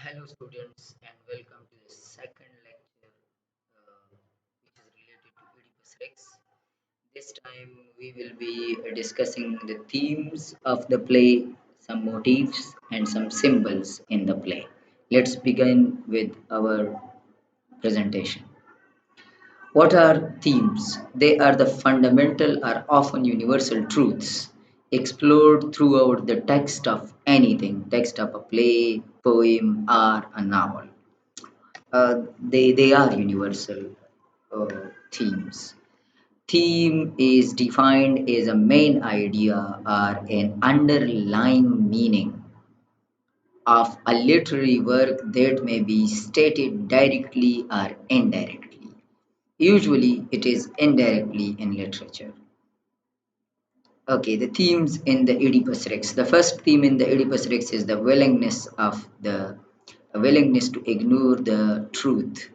Hello, students, and welcome to the second lecture, which is related to Oedipus Rex. This time, we will be discussing the themes of the play, some motifs, and some symbols in the play. Let's begin with our presentation. What are themes? They are the fundamental or often universal truths explored throughout the text of anything, text of a play, poem, or a novel. They are universal uh, themes. Theme is defined as a main idea or an underlying meaning of a literary work that may be stated directly or indirectly. Usually, it is indirectly in literature. Okay, the themes in the Oedipus Rex. The first theme in the Oedipus Rex is the willingness to ignore the truth.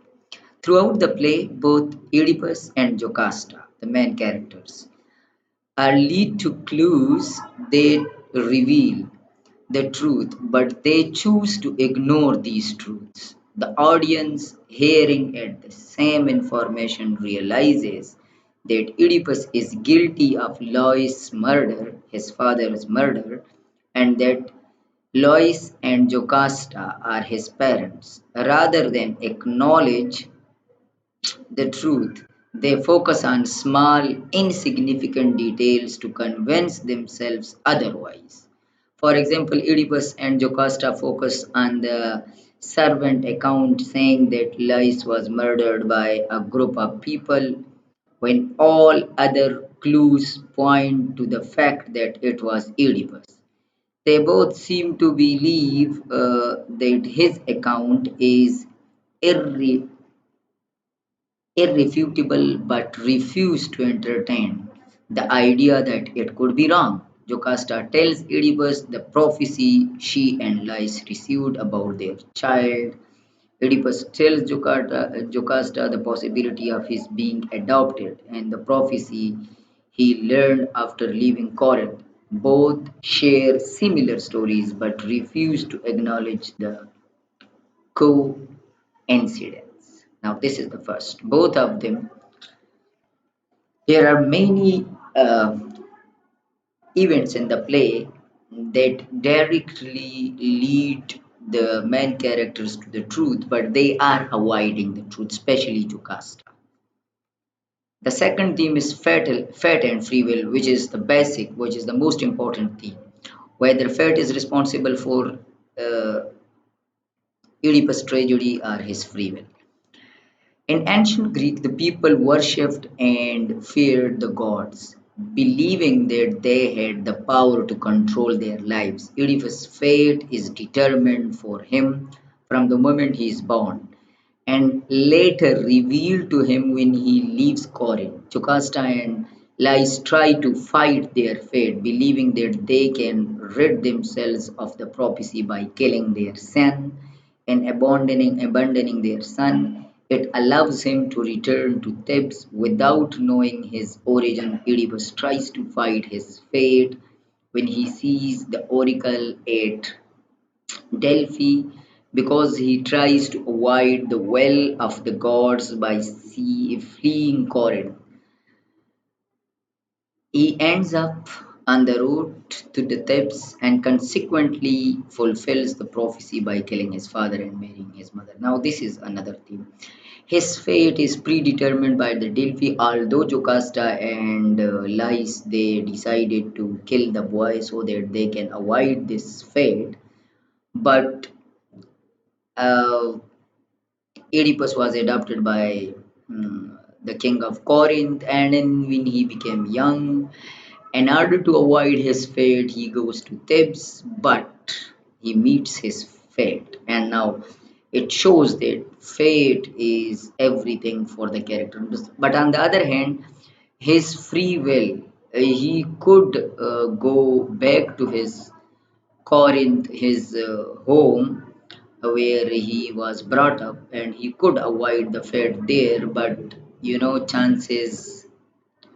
Throughout the play, both Oedipus and Jocasta, the main characters, are led to clues that reveal the truth, but they choose to ignore these truths. The audience, hearing at the same information, realizes that Oedipus is guilty of Lois' murder, his father's murder, and that Lois and Jocasta are his parents. Rather than acknowledge the truth, they focus on small, insignificant details to convince themselves otherwise. For example, Oedipus and Jocasta focus on the servant account saying that Lais was murdered by a group of people when all other clues point to the fact that it was Oedipus. They both seem to believe that his account is irre- irrefutable but refused to entertain the idea that it could be wrong. Jocasta tells Oedipus the prophecy she and Lais received about their child. Oedipus tells Jocasta the possibility of his being adopted and the prophecy he learned after leaving Corinth. Both share similar stories but refuse to acknowledge the coincidence. Now, this is the first. Both of them, there are many events in the play that directly lead the main characters to the truth, but they are avoiding the truth, especially Jocasta. The second theme is fate and free will, which is the basic, which is the most important theme. Whether fate is responsible for uh, Oedipus' tragedy or his free will. In ancient Greek, the people worshipped and feared the gods, believing that they had the power to control their lives. Oedipus' fate is determined for him from the moment he is born, and later revealed to him when he leaves Corinth. Jocasta and Lais try to fight their fate, believing that they can rid themselves of the prophecy by killing their son and abandoning their son. It allows him to return to Thebes without knowing his origin. Oedipus tries to fight his fate when he sees the oracle at Delphi because he tries to avoid the well of the gods by fleeing Corinth. He ends up on the road to the Thebes and consequently fulfills the prophecy by killing his father and marrying his mother. Now, this is another theme. His fate is predetermined by the Delphi, although Jocasta and Lais they decided to kill the boy so that they can avoid this fate. But uh, Oedipus was adopted by the king of Corinth, and then when he became young, in order to avoid his fate, he goes to Thebes, but he meets his fate. And now it shows that fate is everything for the character. But on the other hand, his free will, he could go back to his Corinth, his home, where he was brought up, and he could avoid the fate there, but chances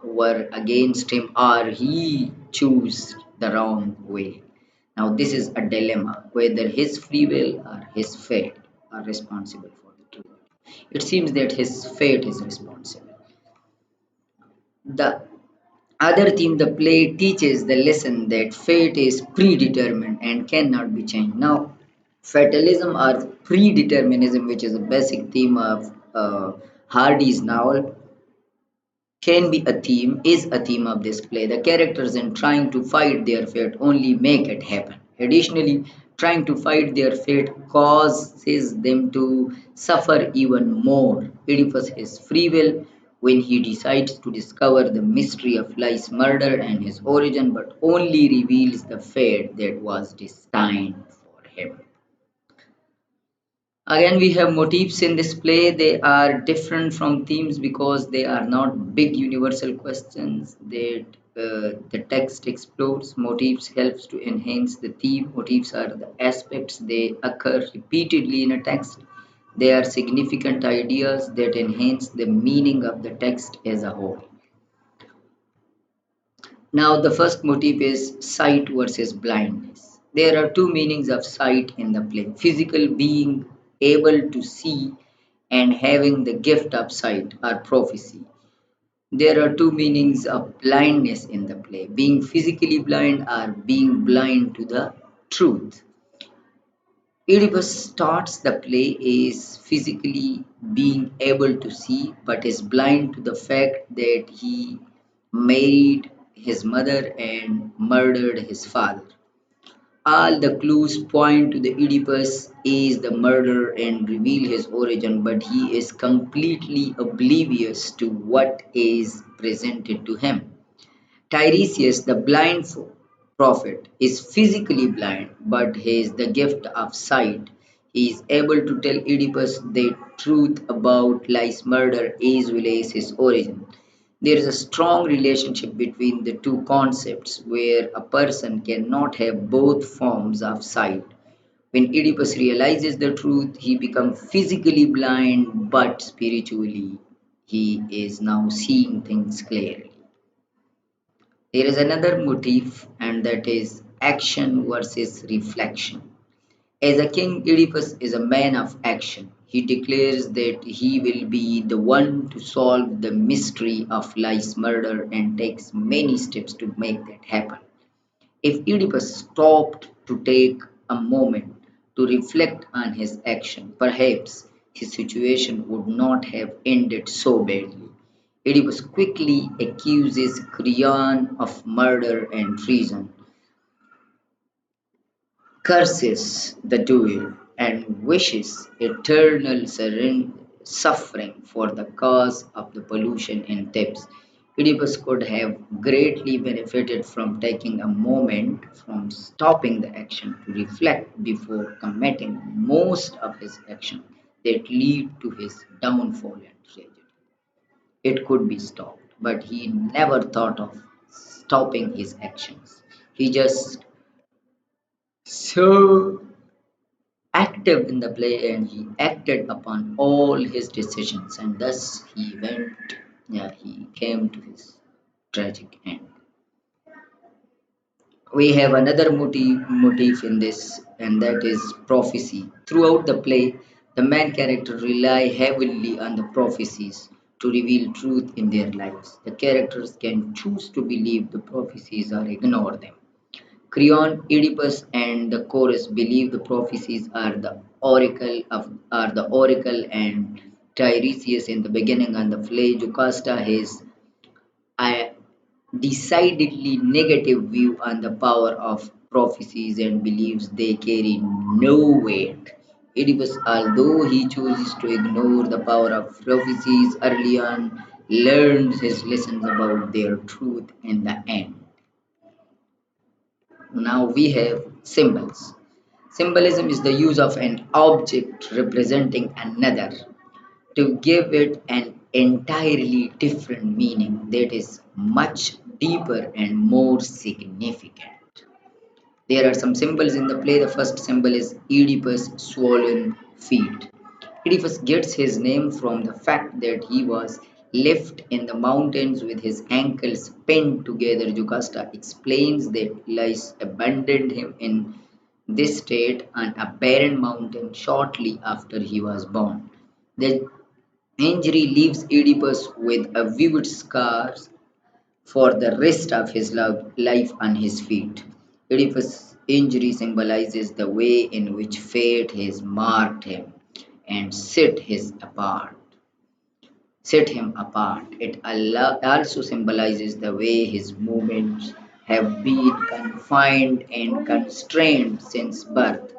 were against him, or he chose the wrong way. Now, this is a dilemma whether his free will or his fate are responsible for the truth. It seems that his fate is responsible. The other theme, the play teaches the lesson that fate is predetermined and cannot be changed. Now, fatalism or predeterminism, which is a basic theme of Hardy's novel, can be a theme, is a theme of this play. The characters, in trying to fight their fate, only make it happen. Additionally, trying to fight their fate causes them to suffer even more. Oedipus has free will when he decides to discover the mystery of Lai's murder and his origin, but only reveals the fate that was destined for him. Again, we have motifs in this play. They are different from themes because they are not big universal questions that the text explores. Motifs helps to enhance the theme. Motifs are the aspects they occur repeatedly in a text. They are significant ideas that enhance the meaning of the text as a whole. Now, the first motif is sight versus blindness. There are two meanings of sight in the play: physical, being able to see, and having the gift of sight or prophecy. There are two meanings of blindness in the play: being physically blind or being blind to the truth. Oedipus starts the play is physically being able to see, but is blind to the fact that he married his mother and murdered his father. All the clues point to the Oedipus is the murderer and reveal his origin, but he is completely oblivious to what is presented to him. Tiresias, the blind prophet, is physically blind, but he has the gift of sight. He is able to tell Oedipus the truth about Lai's murder as well as his origin. There is a strong relationship between the two concepts where a person cannot have both forms of sight. When Oedipus realizes the truth, he becomes physically blind, but spiritually he is now seeing things clearly. There is another motif, and that is action versus reflection. As a king, Oedipus is a man of action. He declares that he will be the one to solve the mystery of Lai's murder and takes many steps to make that happen. If Oedipus stopped to take a moment to reflect on his action, perhaps his situation would not have ended so badly. Oedipus quickly accuses Creon of murder and treason, curses the duel, and wishes eternal suffering for the cause of the pollution in Thebes. Oedipus could have greatly benefited from taking a moment from stopping the action to reflect before committing most of his action that lead to his downfall and tragedy. It could be stopped, but he never thought of stopping his actions. He just so active in the play and he acted upon all his decisions and thus he came to his tragic end. We have another motif in this, and that is prophecy. Throughout the play, the main character rely heavily on the prophecies to reveal truth in their lives. The characters can choose to believe the prophecies or ignore them. Creon, Oedipus, and the chorus believe the prophecies are the oracle, and Tiresias in the beginning and the play Jocasta has a decidedly negative view on the power of prophecies and believes they carry no weight. Oedipus, although he chooses to ignore the power of prophecies early on, learns his lessons about their truth in the end. Now we have symbols. Symbolism is the use of an object representing another to give it an entirely different meaning that is much deeper and more significant. There are some symbols in the play. The first symbol is Oedipus' swollen feet. Oedipus gets his name from the fact that he was Left in the mountains with his ankles pinned together, Jocasta explains that Lais abandoned him in this state on a barren mountain shortly after he was born. The injury leaves Oedipus with a vivid scars for the rest of his life on his feet. Oedipus' injury symbolizes the way in which fate has marked him and set him apart. It also symbolizes the way his movements have been confined and constrained since birth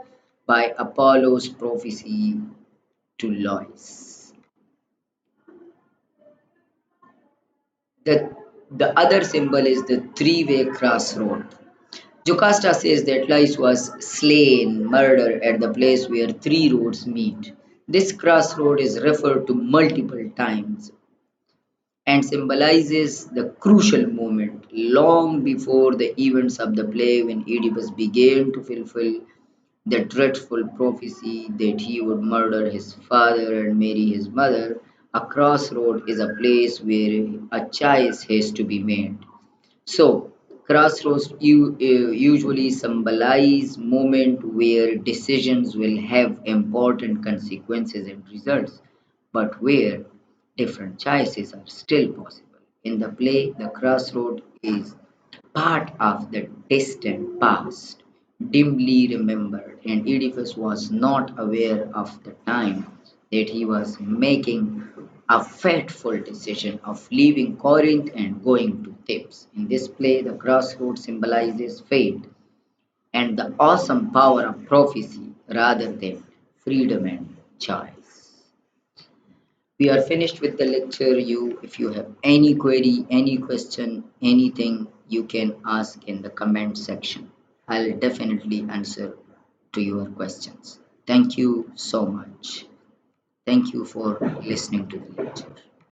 by Apollo's prophecy to Lois. The, the other symbol is the three-way crossroad. Jocasta says that Lais was slain, murdered at the place where three roads meet. This crossroad is referred to multiple times and symbolizes the crucial moment long before the events of the play when Oedipus began to fulfill the dreadful prophecy that he would murder his father and marry his mother. A crossroad is a place where a choice has to be made. So, crossroads usually symbolize moment where decisions will have important consequences and results, but where different choices are still possible. In the play, the crossroad is part of the distant past, dimly remembered, and Oedipus was not aware of the time that he was making a fateful decision of leaving Corinth and going to Thebes. In this play, the crossroad symbolizes fate and the awesome power of prophecy rather than freedom and choice. We are finished with the lecture. If you have any query, any question, anything, you can ask in the comment section. I'll definitely answer to your questions. Thank you so much. Thank you for listening to the lecture.